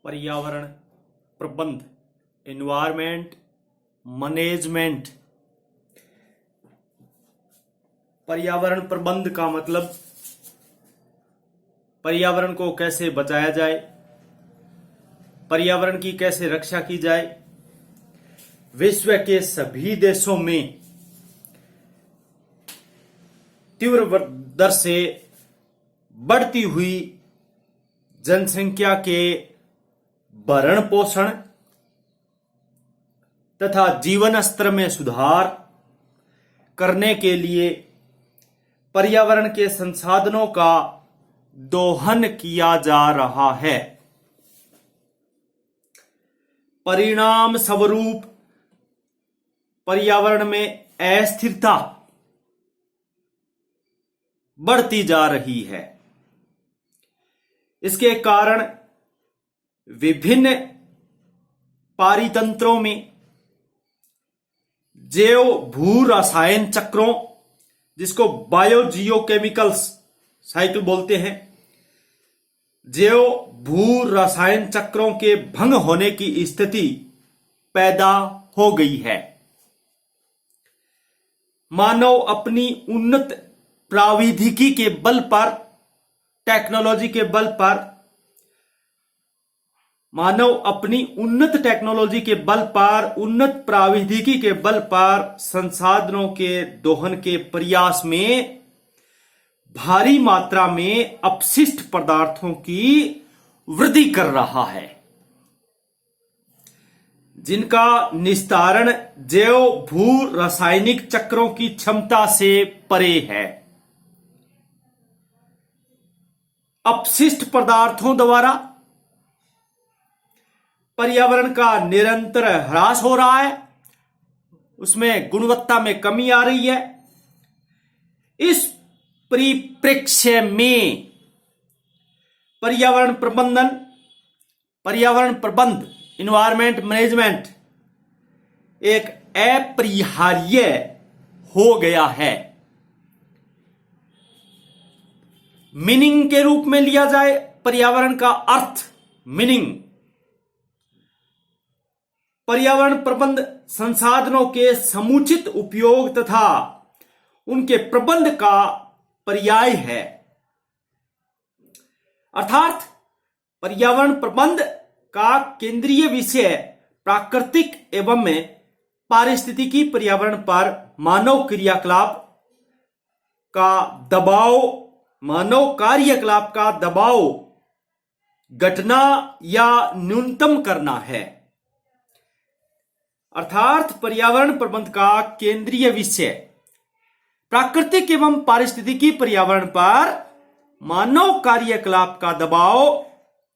पर्यावरण प्रबंध, environment management. पर्यावरण प्रबंध का मतलब पर्यावरण को कैसे बचाया जाए, पर्यावरण की कैसे रक्षा की जाए। विश्व के सभी देशों में तीव्र दर से बढ़ती हुई जनसंख्या के भरण पोषण तथा जीवन स्तर में सुधार करने के लिए पर्यावरण के संसाधनों का दोहन किया जा रहा है। परिणाम स्वरूप पर्यावरण में अस्थिरता बढ़ती जा रही है। इसके कारण विभिन्न पारितंत्रों में जैव भू रसायन चक्रों, जिसको बायोजियोकेमिकल्स साइकिल बोलते हैं, जैव भू रसायन चक्रों के भंग होने की स्थिति पैदा हो गई है। मानव अपनी उन्नत प्रौद्योगिकी के बल पर, टेक्नोलॉजी के बल पर, उन्नत प्रौद्योगिकी के बल पर संसाधनों के दोहन के प्रयास में भारी मात्रा में अपशिष्ट पदार्थों की वृद्धि कर रहा है, जिनका निस्तारण जैव भू रासायनिक चक्रों की क्षमता से परे है। अपशिष्ट पदार्थों द्वारा पर्यावरण का निरंतर ह्रास हो रहा है, उसमें गुणवत्ता में कमी आ रही है। इस परिप्रेक्ष्य में पर्यावरण प्रबंध, एनवायरमेंट मैनेजमेंट एक अपरिहार्य हो गया है। मीनिंग के रूप में लिया जाए पर्यावरण का अर्थ, मीनिंग, पर्यावरण प्रबंध संसाधनों के समुचित उपयोग तथा उनके प्रबंध का पर्याय है। अर्थात पर्यावरण प्रबंध का केंद्रीय विषय प्राकृतिक एवं पारिस्थितिकी पर्यावरण पर मानव कार्यकलाप का दबाव घटना या न्यूनतम करना है। अर्थात पर्यावरण प्रबंध का केंद्रीय विषय प्राकृतिक एवं पारिस्थितिकी पर्यावरण पर मानव कार्यकलाप का दबाव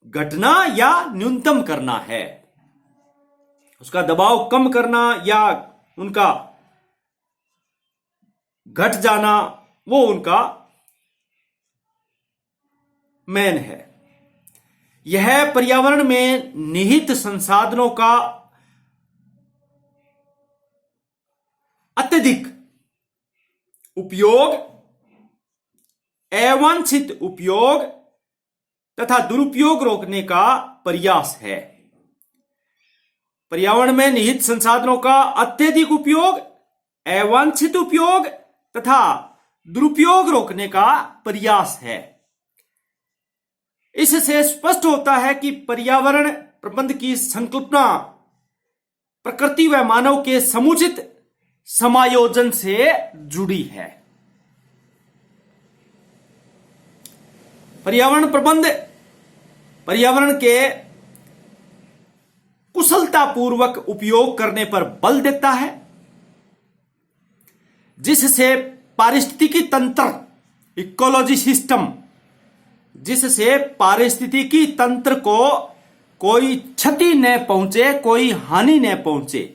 घटना या न्यूनतम करना है। उसका दबाव कम करना या उनका घट जाना, वो उनका मेन है। यह पर्यावरण में निहित संसाधनों का अत्यधिक उपयोग, अवांछित उपयोग तथा दुरुपयोग रोकने का प्रयास है। पर्यावरण में निहित संसाधनों का अत्यधिक उपयोग, अवांछित उपयोग तथा दुरुपयोग रोकने का प्रयास है। इससे स्पष्ट होता है कि पर्यावरण प्रबंध की संकल्पना प्रकृति व मानव के समुचित समायोजन से जुड़ी है। पर्यावरण प्रबंध पर्यावरण के कुशलतापूर्वक उपयोग करने पर बल देता है, जिससे पारिस्थितिकी तंत्र, इकोलॉजी सिस्टम, जिससे पारिस्थितिकी तंत्र को कोई क्षति न पहुंचे, कोई हानि न पहुंचे।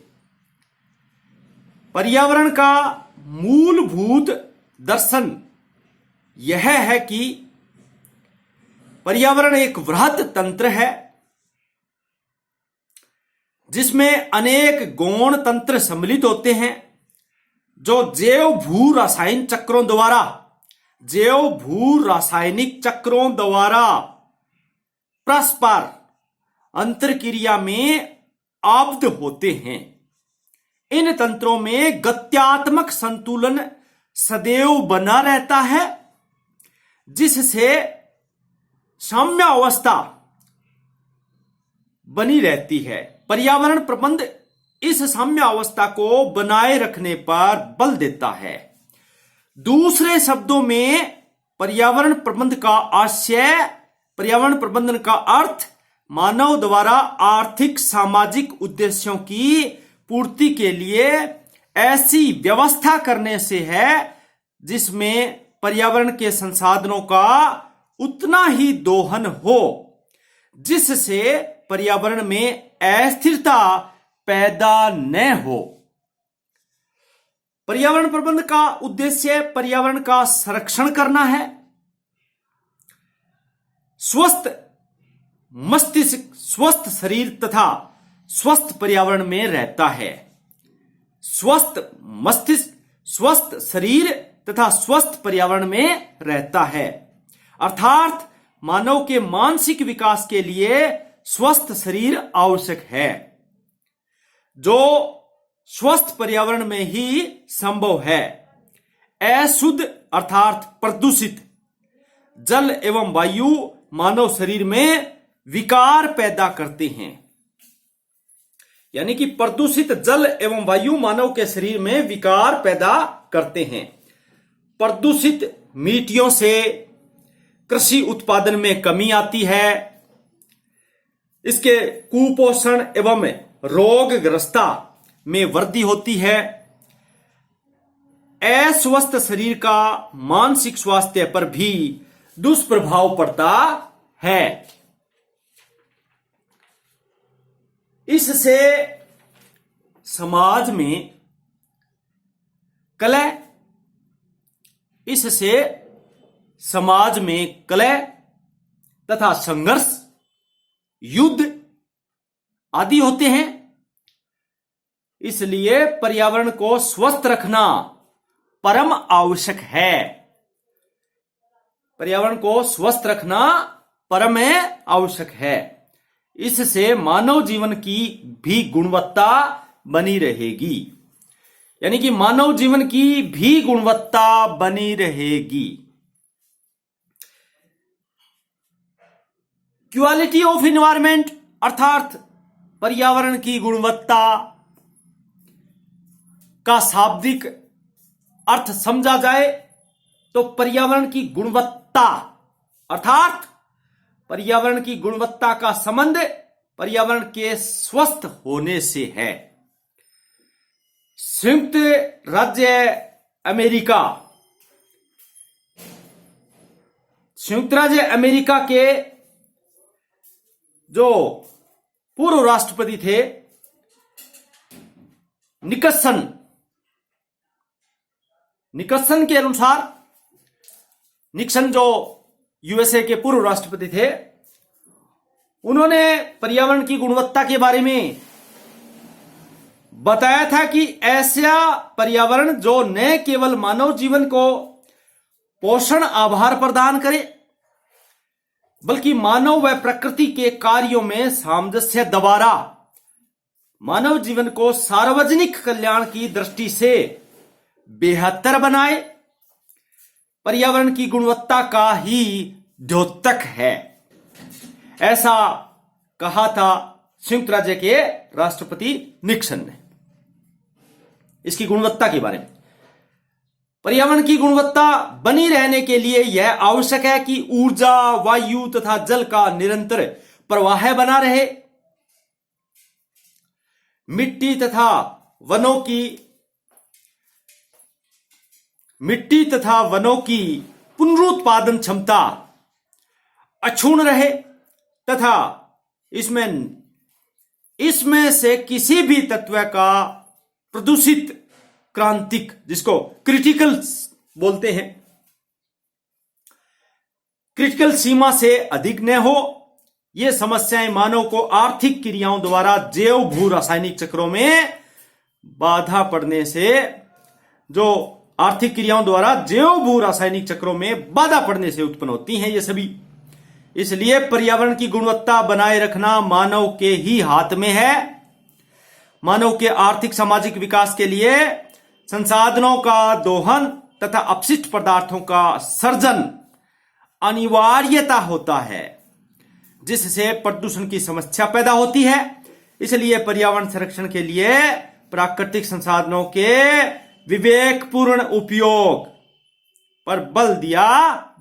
पर्यावरण का मूलभूत दर्शन यह है कि पर्यावरण एक वृहत तंत्र है, जिसमें अनेक गौण तंत्र सम्मिलित होते हैं, जो जैव भू रासायनिक चक्रों द्वारा परस्पर अंतरक्रिया में आबद्ध होते हैं। इन तंत्रों में गत्यात्मक संतुलन सदैव बना रहता है, जिससे साम्य अवस्था बनी रहती है। पर्यावरण प्रबंध इस साम्य अवस्था को बनाए रखने पर बल देता है। दूसरे शब्दों में पर्यावरण प्रबंधन का अर्थ मानव द्वारा आर्थिक सामाजिक उद्देश्यों की पूर्ति के लिए ऐसी व्यवस्था करने से है जिसमें पर्यावरण के संसाधनों का उतना ही दोहन हो जिससे पर्यावरण में अस्थिरता पैदा न हो। पर्यावरण प्रबंधन का उद्देश्य पर्यावरण का संरक्षण करना है। स्वस्थ मस्तिष्क स्वस्थ शरीर तथा स्वस्थ पर्यावरण में रहता है। स्वस्थ मस्तिष्क स्वस्थ शरीर तथा स्वस्थ पर्यावरण में रहता है, अर्थात मानव के मानसिक विकास के लिए स्वस्थ शरीर आवश्यक है, जो स्वस्थ पर्यावरण में ही संभव है। अशुद्ध अर्थात प्रदूषित जल एवं वायु मानव शरीर में विकार पैदा करते हैं। यानी कि प्रदूषित जल एवं वायु मानव के शरीर में विकार पैदा करते हैं। प्रदूषित मिट्टियों से कृषि उत्पादन में कमी आती है। इसके कुपोषण एवं रोगग्रस्ता में वृद्धि होती है। अस्वस्थ शरीर का मानसिक स्वास्थ्य पर भी दुष्प्रभाव पड़ता है। इससे समाज में कलह तथा संघर्ष, युद्ध आदि होते हैं। इसलिए पर्यावरण को स्वस्थ रखना परम आवश्यक है। पर्यावरण को स्वस्थ रखना परम आवश्यक है। इससे मानव जीवन की भी गुणवत्ता बनी रहेगी। यानी कि मानव जीवन की भी गुणवत्ता बनी रहेगी। क्वालिटी ऑफ एनवायरनमेंट अर्थात पर्यावरण की गुणवत्ता का शाब्दिक अर्थ समझा जाए तो पर्यावरण की गुणवत्ता अर्थात पर्यावरण की गुणवत्ता का संबंध पर्यावरण के स्वस्थ होने से है। संयुक्त राज्य अमेरिका के जो पूर्व राष्ट्रपति थे निक्सन के अनुसार, निक्सन जो यूएसए के पूर्व राष्ट्रपति थे, उन्होंने पर्यावरण की गुणवत्ता के बारे में बताया था कि ऐसा पर्यावरण जो न केवल मानव जीवन को पोषण आहार प्रदान करे बल्कि मानव व प्रकृति के कार्यों में सामंजस्य द्वारा मानव जीवन को सार्वजनिक कल्याण की दृष्टि से बेहतर बनाए, पर्यावरण की गुणवत्ता का ही द्योतक है। ऐसा कहा था संयुक्त राज्य के राष्ट्रपति निक्सन ने इसकी गुणवत्ता के बारे में। पर्यावरण की गुणवत्ता बनी रहने के लिए यह आवश्यक है कि ऊर्जा, वायु तथा जल का निरंतर प्रवाह बना रहे। मिट्टी तथा वनों की पुनरुत्पादन क्षमता अक्षुण्ण रहे तथा इसमें से किसी भी तत्व का प्रदूषित क्रांतिक, जिसको क्रिटिकल बोलते हैं, क्रिटिकल सीमा से अधिक न हो। ये समस्याएं मानव को आर्थिक क्रियाओं द्वारा जैव भू रासायनिक चक्रों में बाधा पड़ने से, जो आर्थिक क्रियाओं द्वारा जैव भू रासायनिक चक्रों में बाधा पड़ने से उत्पन्न होती हैं। ये सभी इसलिए पर्यावरण की गुणवत्ता बनाए रखना मानव के ही हाथ में है। मानव के आर्थिक सामाजिक विकास के लिए संसाधनों का दोहन तथा अपशिष्ट पदार्थों का सर्जन अनिवार्यता होता है, जिससे प्रदूषण की समस्या पैदा होती है। इसलिए पर्यावरण संरक्षण के लिए प्राकृतिक संसाधनों के विवेकपूर्ण उपयोग पर बल दिया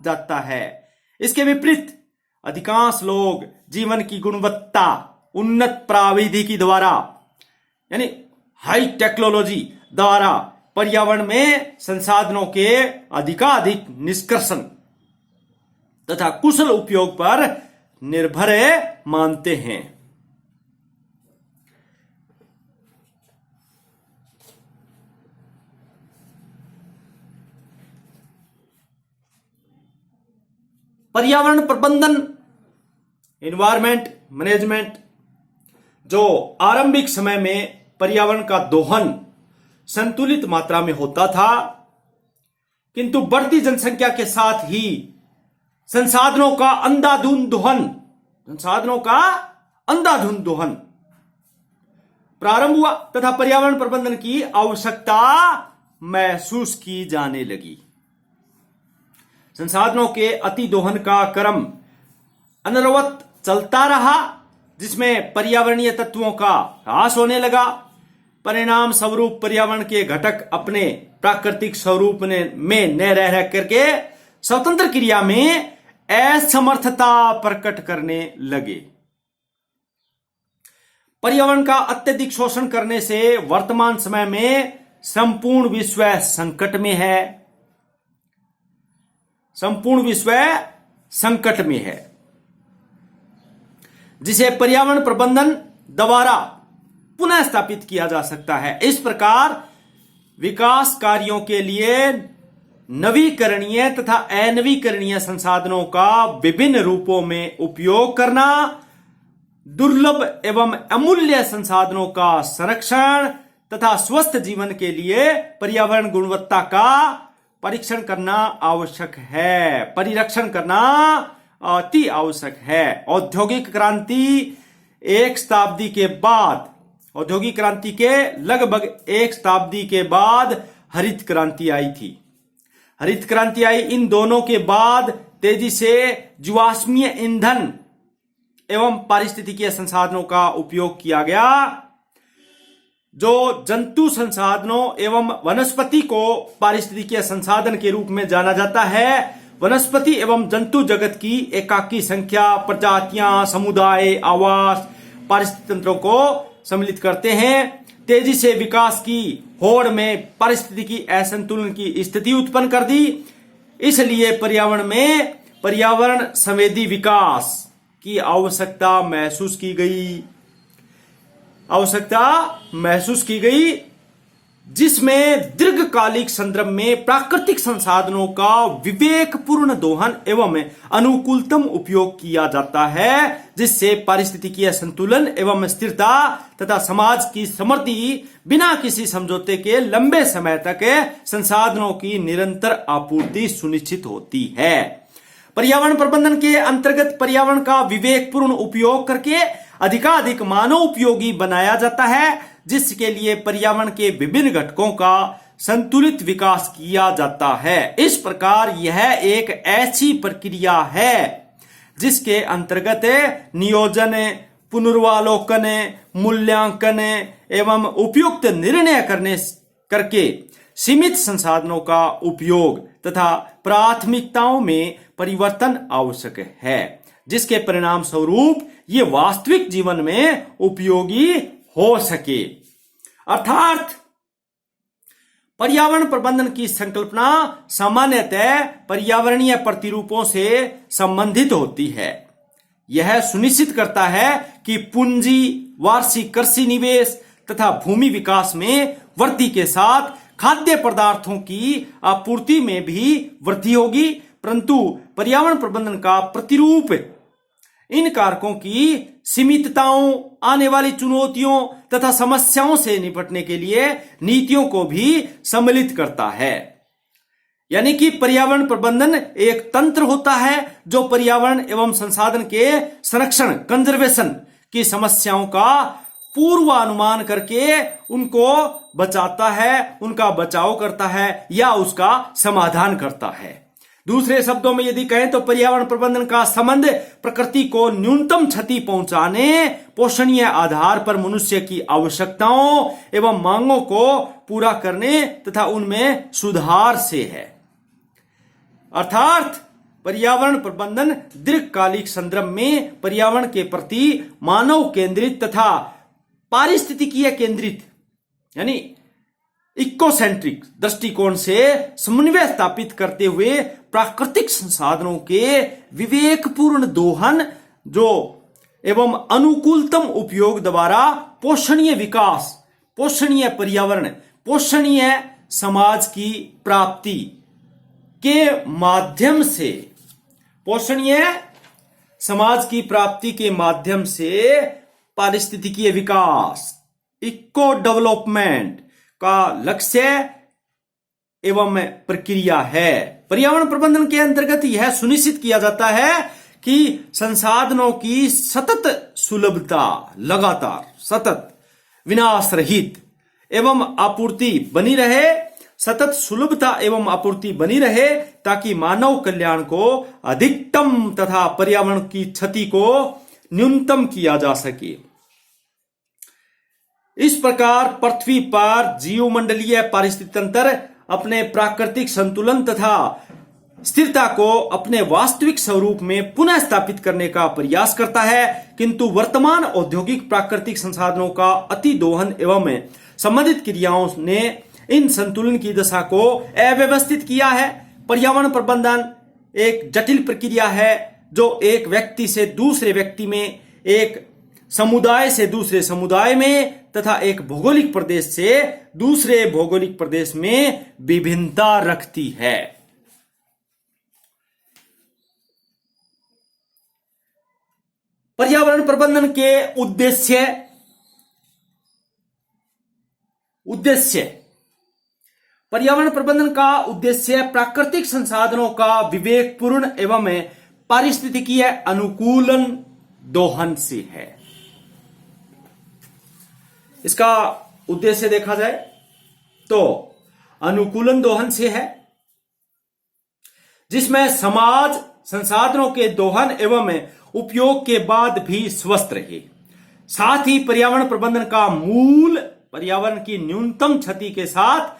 जाता है। इसके विपरीत अधिकांश लोग जीवन की गुणवत्ता उन्नत प्रविधि द्वारा यानी हाई टेक्नोलॉजी द्वारा पर्यावरण में संसाधनों के अधिकाधिक निष्कर्षण तथा कुशल उपयोग पर निर्भर मानते हैं। पर्यावरण प्रबंधन एनवायरमेंट मैनेजमेंट जो आरंभिक समय में पर्यावरण का दोहन संतुलित मात्रा में होता था, किंतु बढ़ती जनसंख्या के साथ ही संसाधनों का अंधाधुंध दोहन प्रारंभ हुआ तथा पर्यावरण प्रबंधन की आवश्यकता महसूस की जाने लगी। संसाधनों के अति दोहन का क्रम अनवरत चलता रहा, जिसमें पर्यावरणीय तत्वों का ह्रास होने लगा। परिणाम स्वरूप पर्यावरण के घटक अपने प्राकृतिक स्वरूप में न रह करके स्वतंत्र क्रिया में असमर्थता प्रकट करने लगे। पर्यावरण का अत्यधिक शोषण करने से वर्तमान समय में संपूर्ण विश्व संकट में है, जिसे पर्यावरण प्रबंधन द्वारा पुनः स्थापित किया जा सकता है। इस प्रकार विकास कार्यों के लिए नवीकरणीय तथा अनवीकरणीय संसाधनों का विभिन्न रूपों में उपयोग करना, दुर्लभ एवं अमूल्य संसाधनों का संरक्षण तथा स्वस्थ जीवन के लिए पर्यावरण गुणवत्ता का परिरक्षण करना अति आवश्यक है। औद्योगिक क्रांति के लगभग एक शताब्दी के बाद हरित क्रांति आई। इन दोनों के बाद तेजी से जीवाश्मीय ईंधन एवं पारिस्थितिकीय संसाधनों का उपयोग किया गया, जो जंतु संसाधनों एवं वनस्पति को पारिस्थितिकीय संसाधन के रूप में जाना जाता है। वनस्पति एवं जंतु जगत की एकाकी संख्या, प्रजातियां, समुदाय, आवास, पारिस्थितिक तंत्रों को सम्मिलित करते हैं। तेजी से विकास की होड़ में पारिस्थितिकी असंतुलन की स्थिति उत्पन्न कर दी। इसलिए पर्यावरण में पर्यावरण संवेदी विकास की आवश्यकता महसूस की गई, जिसमें दीर्घकालिक संदर्भ में प्राकृतिक संसाधनों का विवेकपूर्ण दोहन एवं अनुकूलतम उपयोग किया जाता है, जिससे पारिस्थितिकीय संतुलन एवं स्थिरता तथा समाज की समृद्धि बिना किसी समझौते के लंबे समय तक संसाधनों की निरंतर आपूर्ति सुनिश्चित होती है। पर्यावरण प्रबंधन के अंतर्गत पर्यावरण का विवेकपूर्ण उपयोग करके अधिकाधिक मानव उपयोगी बनाया जाता है, जिसके लिए पर्यावरण के विभिन्न घटकों का संतुलित विकास किया जाता है। इस प्रकार यह एक ऐसी प्रक्रिया है जिसके अंतर्गत नियोजन, पुनर्वालोकन, मूल्यांकन एवं उपयुक्त निर्णय करके सीमित संसाधनों का उपयोग तथा प्राथमिकताओं में परिवर्तन आवश्यक है, जिसके परिणाम स्वरूप ये वास्तविक जीवन में उपयोगी हो सके। अर्थात पर्यावरण प्रबंधन की संकल्पना सामान्यतः पर्यावरणीय प्रतिरूपों से संबंधित होती है। यह सुनिश्चित करता है कि पूंजी, वार्षिक कृषि निवेश तथा भूमि विकास में वृद्धि के साथ खाद्य पदार्थों की आपूर्ति में भी वृद्धि होगी, परंतु पर्यावरण प्रबंधन का प्रतिरूप इन कारकों की सीमितताओं, आने वाली चुनौतियों तथा समस्याओं से निपटने के लिए नीतियों को भी सम्मिलित करता है। यानी कि पर्यावरण प्रबंधन एक तंत्र होता है जो पर्यावरण एवं संसाधन के संरक्षण कंजर्वेशन की समस्याओं का पूर्वानुमान करके उनको बचाता है, उनका बचाव करता है या उसका समाधान करता है। दूसरे शब्दों में यदि कहें तो पर्यावरण प्रबंधन का संबंध प्रकृति को न्यूनतम क्षति पहुंचाने, पोषणीय आधार पर मनुष्य की आवश्यकताओं एवं मांगों को पूरा करने तथा उनमें सुधार से है। अर्थात पर्यावरण प्रबंधन दीर्घकालिक संदर्भ में पर्यावरण के प्रति मानव केंद्रित तथा पारिस्थितिकीय केंद्रित यानी इकोसेंट्रिक दृष्टिकोण से समन्वय स्थापित करते हुए प्राकृतिक संसाधनों के विवेकपूर्ण दोहन जो एवं अनुकूलतम उपयोग द्वारा पोषणीय विकास, पोषणीय पर्यावरण, पोषणीय समाज की प्राप्ति के माध्यम से, पोषणीय समाज की प्राप्ति के माध्यम से पारिस्थितिकीय विकास, इको डेवलपमेंट का लक्ष्य एवं प्रक्रिया है। पर्यावरण प्रबंधन के अंतर्गत यह सुनिश्चित किया जाता है कि संसाधनों की सतत सुलभता, लगातार सतत विनाश रहित एवं आपूर्ति बनी रहे, सतत सुलभता एवं आपूर्ति बनी रहे ताकि मानव कल्याण को अधिकतम तथा पर्यावरण की क्षति को न्यूनतम किया जा सके। इस प्रकार पृथ्वी पर जीवमंडलीय पारिस्थितिक तंत्र अपने प्राकृतिक संतुलन तथा स्थिरता को अपने वास्तविक स्वरूप में पुनः स्थापित करने का प्रयास करता है, किंतु वर्तमान औद्योगिक प्राकृतिक संसाधनों का अति दोहन एवं संबंधित क्रियाओं ने इन संतुलन की दशा को अव्यवस्थित किया है। पर्यावरण प्रबंधन एक जटिल प्रक्रिया है जो एक व्यक्ति से दूसरे व्यक्ति में, एक समुदाय से दूसरे समुदाय में तथा एक भौगोलिक प्रदेश से दूसरे भौगोलिक प्रदेश में विभिन्नता रखती है। पर्यावरण प्रबंधन के उद्देश्य पर्यावरण प्रबंधन का उद्देश्य प्राकृतिक संसाधनों का विवेकपूर्ण एवं पारिस्थितिकीय अनुकूलन दोहन से है। इसका उद्देश्य देखा जाए तो अनुकूलन दोहन से है, जिसमें समाज संसाधनों के दोहन एवं उपयोग के बाद भी स्वस्थ रहे। साथ ही पर्यावरण प्रबंधन का मूल पर्यावरण की न्यूनतम क्षति के साथ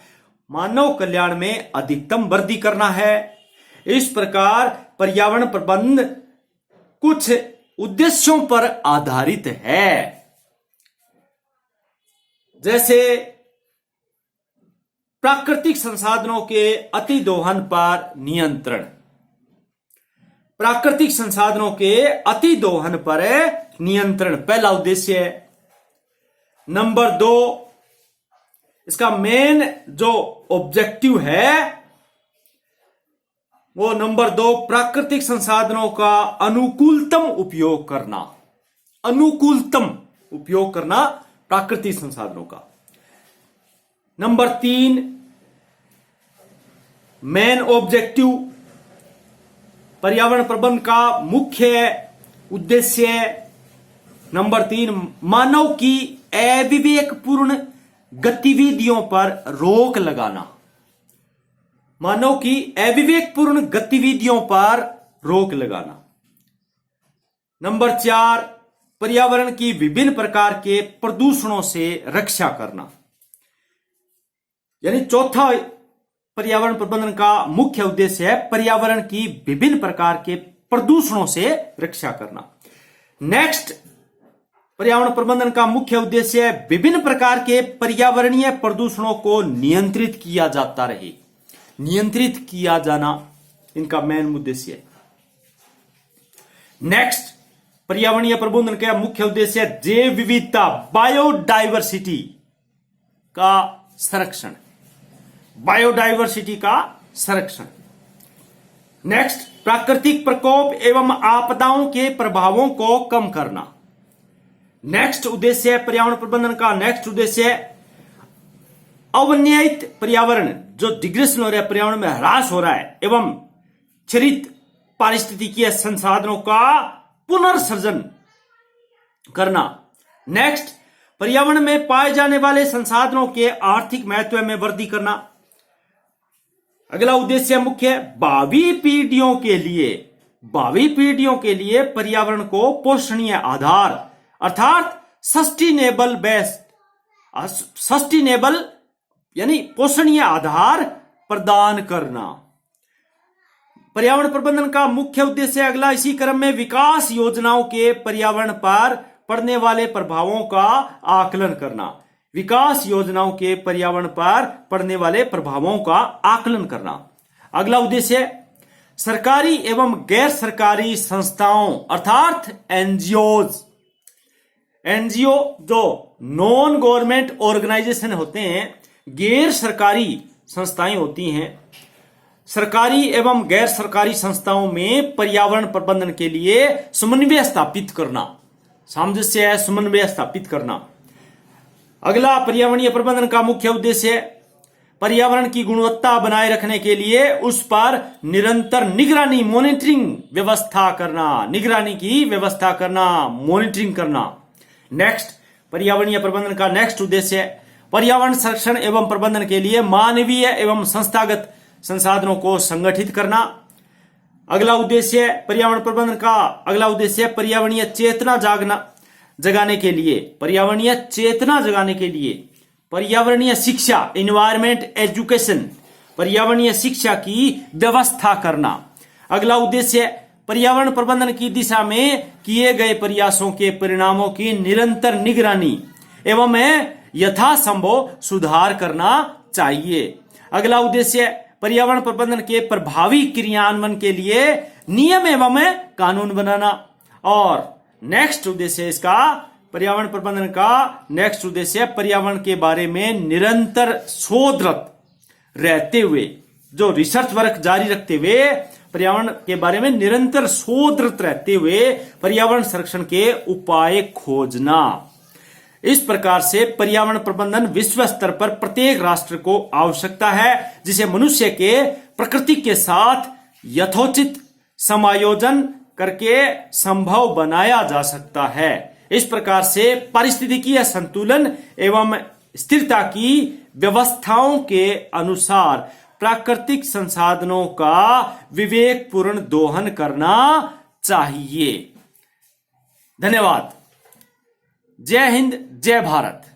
मानव कल्याण में अधिकतम वृद्धि करना है। इस प्रकार पर्यावरण प्रबंधन कुछ उद्देश्यों पर आधारित है, जैसे प्राकृतिक संसाधनों के अति दोहन पर नियंत्रण, प्राकृतिक संसाधनों के अति दोहन पर नियंत्रण पहला उद्देश्य है। नंबर 2, इसका मेन जो ऑब्जेक्टिव है वो नंबर 2 प्राकृतिक संसाधनों का अनुकूलतम उपयोग करना, अनुकूलतम उपयोग करना प्राकृतिक संसाधनों का। नंबर 3 मेन ऑब्जेक्टिव पर्यावरण प्रबंधन का मुख्य उद्देश्य नंबर 3 मानव की अविवेकपूर्ण गतिविधियों पर रोक लगाना, मानव की अविवेकपूर्ण गतिविधियों पर रोक लगाना। नंबर 4 पर्यावरण की विभिन्न प्रकार के प्रदूषणों से रक्षा करना, यानी चौथा पर्यावरण प्रबंधन का मुख्य उद्देश्य है पर्यावरण की विभिन्न प्रकार के प्रदूषणों से रक्षा करना। नेक्स्ट पर्यावरण प्रबंधन का मुख्य उद्देश्य है विभिन्न प्रकार के पर्यावरणीय प्रदूषणों को नियंत्रित किया जाता रहे, नियंत्रित किया जाना इनका मेन उद्देश्य है। नेक्स्ट पर्यावरणीय प्रबंधन का मुख्य उद्देश्य है जैव विविधता, बायोडाइवर्सिटी का संरक्षण, बायोडाइवर्सिटी का संरक्षण। नेक्स्ट प्राकृतिक प्रकोप एवं आपदाओं के प्रभावों को कम करना। नेक्स्ट उद्देश्य पर्यावरण प्रबंधन का नेक्स्ट उद्देश्य अवन्यायित पर्यावरण जो डिग्रेशन हो रहा है, पर्यावरण में ह्रास हो रहा है, एवं क्षरित पारिस्थितिकीय संसाधनों का पुनर्सृजन करना। नेक्स्ट, पर्यावरण में पाए जाने वाले संसाधनों के आर्थिक महत्व में वृद्धि करना। अगला उद्देश्य मुख्य है भावी पीढ़ियों के लिए पर्यावरण को पोषणीय आधार अर्थात सस्टेनेबल यानी पोषणीय आधार प्रदान करना। पर्यावरण प्रबंधन का मुख्य उद्देश्य अगला इसी क्रम में विकास योजनाओं के पर्यावरण पर पड़ने वाले प्रभावों का आकलन करना। विकास योजनाओं के पर्यावरण पर पड़ने वाले प्रभावों का आकलन करना। अगला उद्देश्य सरकारी एवं गैर सरकारी संस्थाओं अर्थात एनजीओ जो नॉन गवर्नमेंट ऑर्गेनाइजेशन होते हैं, गैर सरकारी संस्थाएं होती हैं, सरकारी एवं गैर सरकारी संस्थाओं में पर्यावरण प्रबंधन के लिए समन्वय स्थापित करना, सामंजस्य है समन्वय स्थापित करना। अगला पर्यावरणीय प्रबंधन का मुख्य उद्देश्य पर्यावरण की गुणवत्ता बनाए रखने के लिए उस पर निरंतर निगरानी मॉनिटरिंग करना। नेक्स्ट, पर्यावरणीय प्रबंधन का नेक्स्ट उद्देश्य पर्यावरण संरक्षण एवं प्रबंधन के लिए मानवीय एवं संस्थागत संसाधनों को संगठित करना। अगला उद्देश्य पर्यावरण प्रबंधन का अगला उद्देश्य पर्यावरणीय चेतना जगाने के लिए पर्यावरणीय शिक्षा एनवायरमेंट एजुकेशन पर्यावरणीय शिक्षा की व्यवस्था करना। अगला उद्देश्य पर्यावरण प्रबंधन की दिशा में किए गए प्रयासों के परिणामों की निरंतर निगरानी एवं यथासंभव सुधार करना चाहिए। अगला उद्देश्य पर्यावरण प्रबंधन के प्रभावी क्रियान्वयन के लिए नियम एवं कानून बनाना। और नेक्स्ट उद्देश्य इसका पर्यावरण प्रबंधन का नेक्स्ट उद्देश्य पर्यावरण के बारे में निरंतर शोधरत रहते हुए जो रिसर्च वर्क जारी रखते हुए पर्यावरण के बारे में निरंतर शोधरत रहते हुए पर्यावरण संरक्षण के उपाय खोजना। इस प्रकार से पर्यावरण प्रबंधन विश्व स्तर पर प्रत्येक राष्ट्र को आवश्यकता है जिसे मनुष्य के प्रकृति के साथ यथोचित समायोजन करके संभव बनाया जा सकता है। इस प्रकार से पारिस्थितिकीय संतुलन एवं स्थिरता की व्यवस्थाओं के अनुसार प्राकृतिक संसाधनों का विवेकपूर्ण दोहन करना चाहिए। धन्यवाद। जय हिंद, जय भारत।